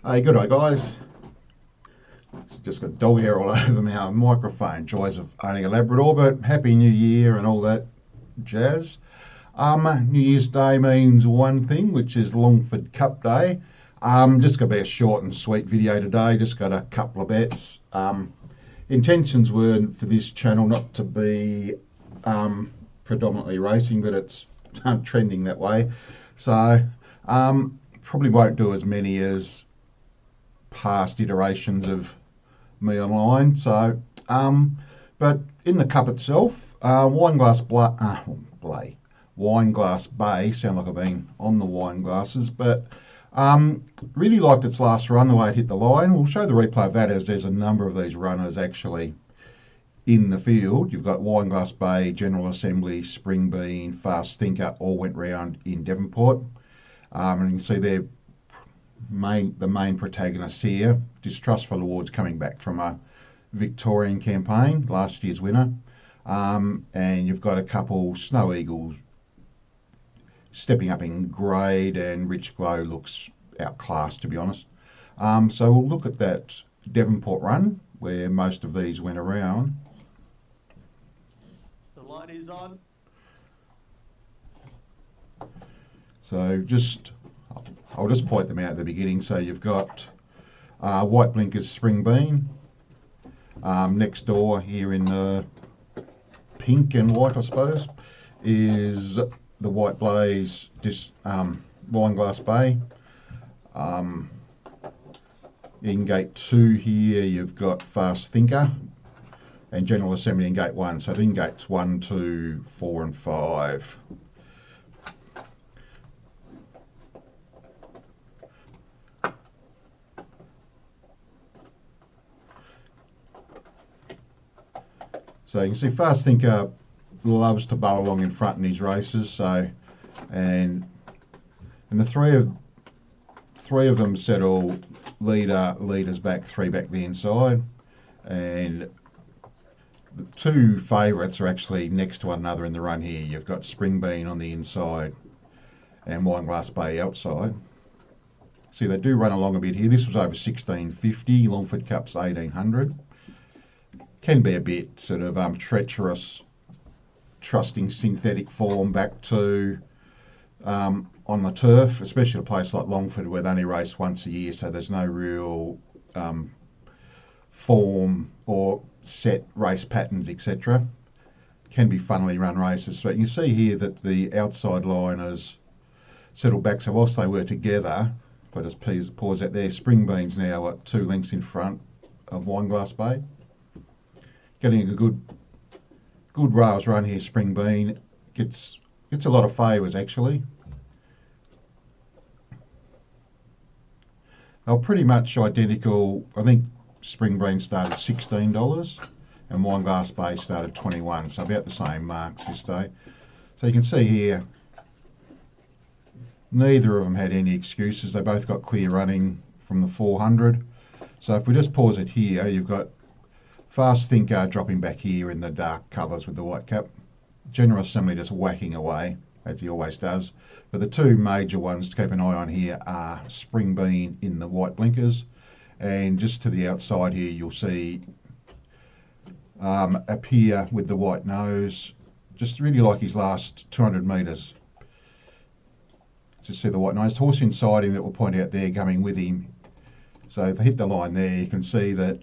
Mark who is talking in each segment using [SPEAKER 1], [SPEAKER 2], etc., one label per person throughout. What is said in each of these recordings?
[SPEAKER 1] Hey, good day, guys. Just got dog hair all over my microphone. Joys of owning a Labrador, but Happy New Year and all that jazz. New Year's Day means one thing, which is Longford Cup Day. Just going to be a short and sweet video today. Just got a couple of bets. Intentions were for this channel not to be predominantly racing, but it's trending that way. So probably won't do as many as past iterations of me online. So, but in the cup itself, Wine Glass Bay. Sound like I've been on the wine glasses, but really liked its last run, the way it hit the line. We'll show the replay of that as there's a number of these runners actually in the field. You've got Wine Glass Bay, General Assembly, Spring Bean, Fast Thinker, all went round in Devonport. And you can see they're the main protagonists here. Distrustful Awards coming back from a Victorian campaign, last year's winner. And you've got a couple Snow Eagles stepping up in grade, and Rich Glow looks outclassed, to be honest. So we'll look at that Devonport run where most of these went around.
[SPEAKER 2] The light is on.
[SPEAKER 1] So I'll just point them out at the beginning. So you've got White Blinkers Spring Bean. Next door here in the pink and white, I suppose, is the White Blaze Wine Glass Bay. In gate 2 here you've got Fast Thinker and General Assembly in gate 1. So in gates 1, 2, 4 and 5. So you can see Fast Thinker loves to bowl along in front in his races. So, and the three of them settle leaders back, 3 back the inside, and the 2 favourites are actually next to one another in the run here. You've got Spring Bean on the inside and Wine Glass Bay outside. See, they do run along a bit here. This was over 1650. Longford Cup's 1800. Can be a bit sort of treacherous, trusting synthetic form back to on the turf, especially a place like Longford where they only race once a year, so there's no real form or set race patterns, etc. Can be funnily run races. So you can see here that the outside liners settled back, so whilst they were together, if I just pause out there, Spring Bean's now at 2 lengths in front of Wine Glass Bay. Getting a good rails run here. Spring Bean gets a lot of favours actually. They're pretty much identical. I think Spring Bean started $16 and Wine Glass Bay started 21, so about the same marks this day. So you can see here, neither of them had any excuses. They both got clear running from the 400. So if we just pause it here, you've got Fast Thinker dropping back here in the dark colours with the white cap. General Assembly just whacking away, as he always does. But the 2 major ones to keep an eye on here are Spring Bean in the white blinkers, and just to the outside here you'll see Appear with the white nose. Just really like his last 200 metres. Just see the white nose. Horse inside him that we'll point out there coming with him. So if they hit the line there, you can see that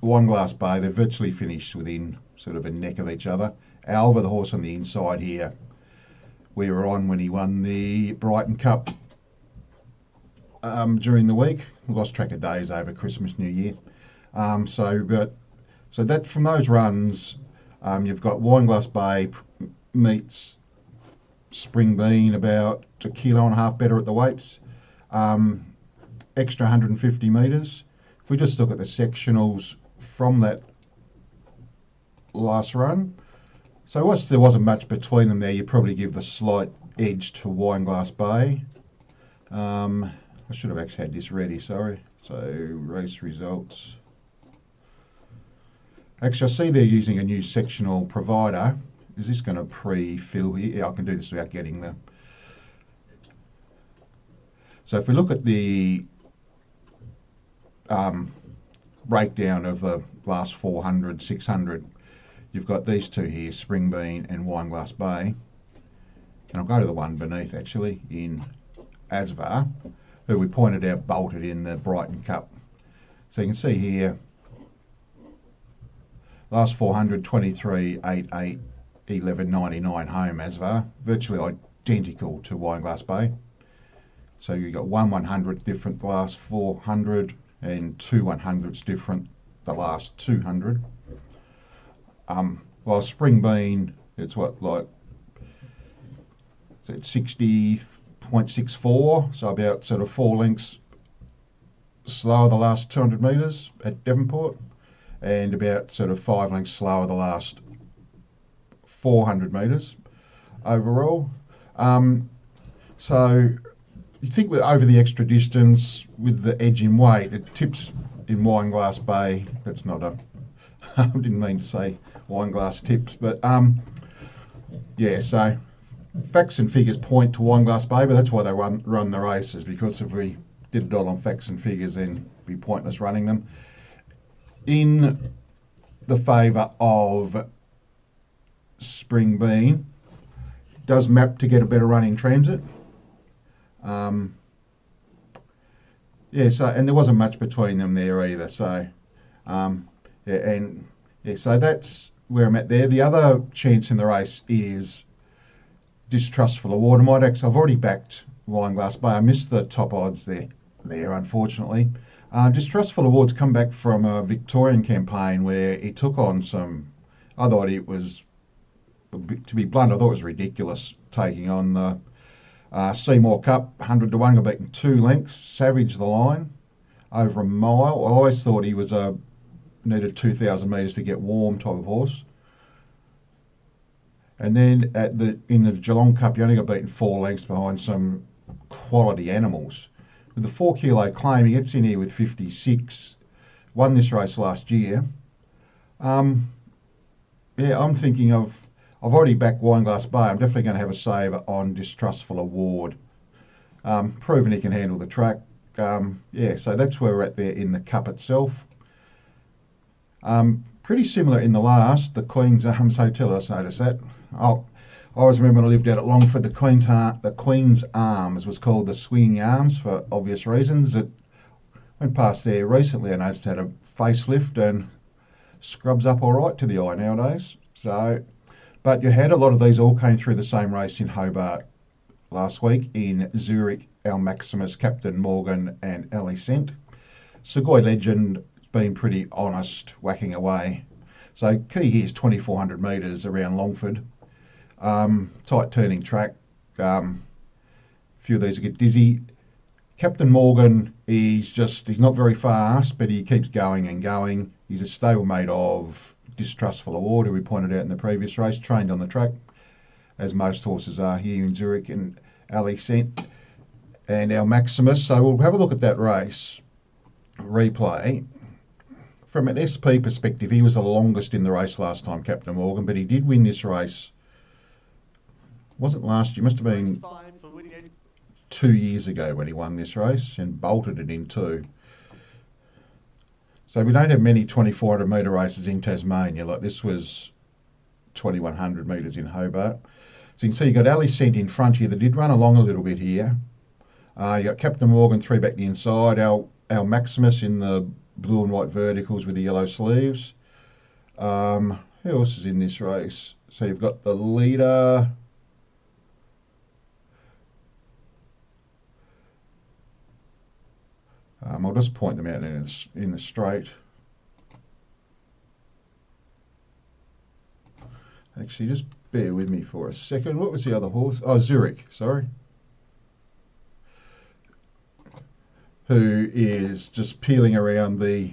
[SPEAKER 1] Wine Glass Bay, they're virtually finished within sort of a neck of each other. Alva, the horse on the inside here, we were on when he won the Brighton Cup during the week. We lost track of days over Christmas, New Year. So that from those runs, you've got Wine Glass Bay meets Spring Bean about 1.5 kilos better at the weights. Extra 150 metres. If we just look at the sectionals from that last run, so whilst there wasn't much between them there, you probably give the slight edge to Wine Glass Bay. I should have actually had this ready, sorry. So race results. Actually, I see they're using a new sectional provider. Is this going to pre-fill here? Yeah, I can do this without getting the... So if we look at the breakdown of the last 400, 600. You've got these two here, Spring Bean and Wineglass Bay. And I'll go to the one beneath actually in Asvar, who we pointed out bolted in the Brighton Cup. So you can see here, last 400, 23, 8, 8, 11, 99 home Asvar, virtually identical to Wineglass Bay. So you've got 1/100th different the last 400 and 2/100ths different the last 200. While Spring Bean, it's what, like, it's 60.64, so about sort of 4 lengths slower the last 200 metres at Devonport, and about sort of 5 lengths slower the last 400 metres overall. So you think with over the extra distance, with the edge in weight, it tips in Wineglass Bay. That's not a, I didn't mean to say Wineglass tips, but yeah, so facts and figures point to Wineglass Bay, but that's why they run the races, because if we did it all on facts and figures, then it'd be pointless running them. In the favour of Spring Bean, does map to get a better run in transit. Yeah, so, and there wasn't much between them there either. So, so that's where I'm at there. The other chance in the race is Distrustful Award. I've already backed Wineglass Bay. I missed the top odds there unfortunately. Distrustful Award's come back from a Victorian campaign where he took on some, I thought it was, to be blunt, I thought it was ridiculous taking on the Seymour Cup, 100 to 1, got beaten 2 lengths, Savage the line, over a mile. I always thought he was needed 2,000 metres to get warm type of horse. And then in the Geelong Cup, you only got beaten 4 lengths behind some quality animals. With the 4 kilo claim, he gets in here with 56, won this race last year. I'm thinking I've already backed Wineglass Bay. I'm definitely going to have a save on Distrustful Award. Proven he can handle the track. So that's where we're at there in the Cup itself. Pretty similar in the last, the Queen's Arms Hotel. I just noticed that. I always remember when I lived out at Longford, the Queen's Arms was called the Swinging Arms for obvious reasons. It went past there recently and I just had a facelift and scrubs up all right to the eye nowadays. So, but you had a lot of these all came through the same race in Hobart last week in Zurich, Al Maximus, Captain Morgan and Alicent. Segoy Legend been pretty honest, whacking away. So key here is 2,400 metres around Longford. Tight turning track. A few of these get dizzy. Captain Morgan, he's not very fast, but he keeps going and going. He's a stablemate of Distrustful Award, who we pointed out in the previous race, trained on the track, as most horses are here in Zurich, and Alicent and Al Maximus. So we'll have a look at that race replay. From an SP perspective, he was the longest in the race last time, Captain Morgan, but he did win this race. Wasn't last year, must have been 2 years ago when he won this race and bolted it in 2. So we don't have many 2,400 metre races in Tasmania. Like this was 2,100 metres in Hobart. So you can see you got Alicent in front here that did run along a little bit here. You got Captain Morgan 3 back the inside. Al Maximus in the blue and white verticals with the yellow sleeves. Who else is in this race? So you've got the leader. I'll just point them out in the straight. Actually, just bear with me for a second. What was the other horse? Oh, Zurich, sorry. Who is just peeling around the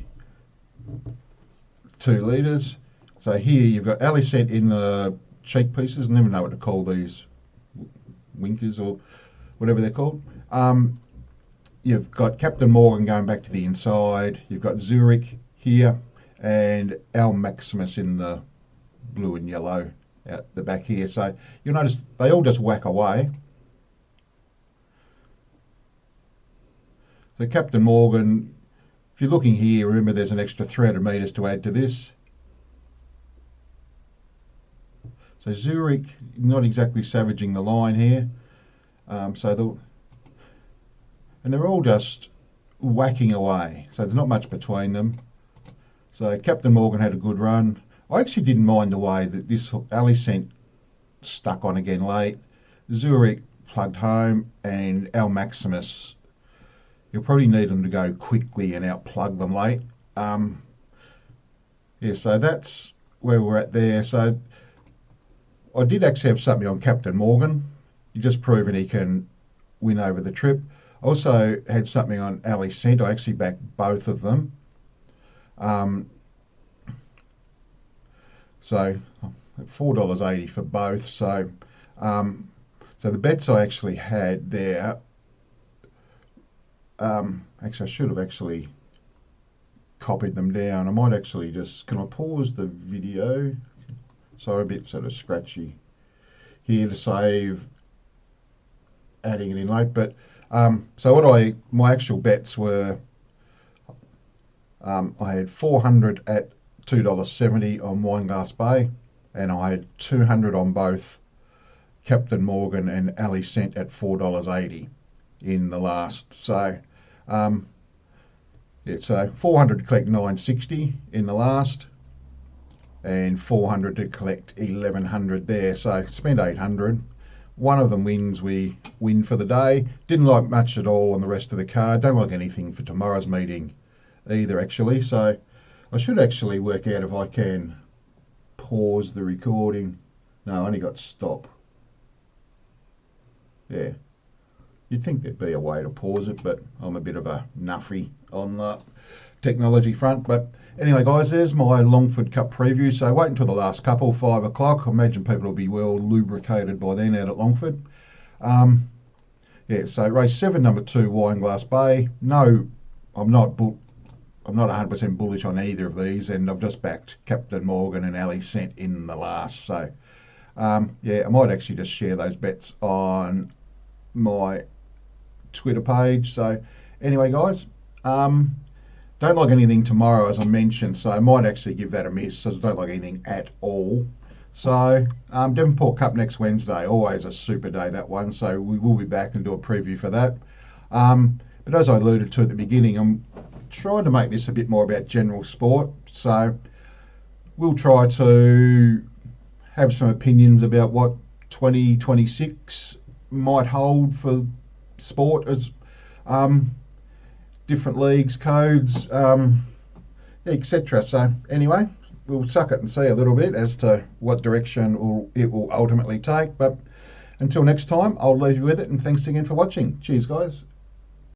[SPEAKER 1] 2 leaders. So here you've got Alicent in the cheek pieces. I never know what to call these, winkers or whatever they're called. You've got Captain Morgan going back to the inside. You've got Zurich here and Al Maximus in the blue and yellow out the back here. So you'll notice they all just whack away. So Captain Morgan if you're looking here, remember there's an extra 300 metres to add to this. So Zurich, not exactly savaging the line here. And they're all just whacking away. So there's not much between them. So Captain Morgan had a good run. I actually didn't mind the way that this Alicent stuck on again late. Zurich plugged home, and Al Maximus, you'll probably need them to go quickly and outplug them late. Yeah, so that's where we're at there. So I did actually have something on Captain Morgan. He's just proven he can win over the trip. I also had something on Alicent. I actually backed both of them. So $4.80 for both. So so the bets I actually had there, actually I should have actually copied them down. I might actually just, can I pause the video? Sorry, a bit sort of scratchy here to save adding it in late. But so my actual bets were, I had 400 at $2.70 on Wineglass Bay, and I had 200 on both Captain Morgan and Alicent at $4.80 in the last. So yeah, so 400 to collect 960 in the last, and 400 to collect 1100 there. So spent 800. One of them wins, we win for the day. Didn't like much at all on the rest of the card. Don't like anything for tomorrow's meeting either, actually. So I should actually work out if I can pause the recording. No, I only got stop. Yeah. You'd think there'd be a way to pause it, but I'm a bit of a nuffy on the technology front. But anyway, guys, there's my Longford Cup preview. So wait until the last couple, 5 o'clock. I imagine people will be well lubricated by then out at Longford. Yeah, so race 7, number 2, Wineglass Bay. No, I'm not 100% bullish on either of these, and I've just backed Captain Morgan and Alicent in the last. So yeah, I might actually just share those bets on my Twitter page. So anyway, guys, don't like anything tomorrow, as I mentioned, so I might actually give that a miss, as I don't like anything at all. So Devonport Cup next Wednesday, always a super day, that one, so we will be back and do a preview for that. But as I alluded to at the beginning, I'm trying to make this a bit more about general sport, so we'll try to have some opinions about what 2026 might hold for sport, as different leagues, codes, etc. So anyway, we'll suck it and see a little bit as to what direction it will ultimately take. But until next time, I'll leave you with it, and thanks again for watching. Cheers, guys.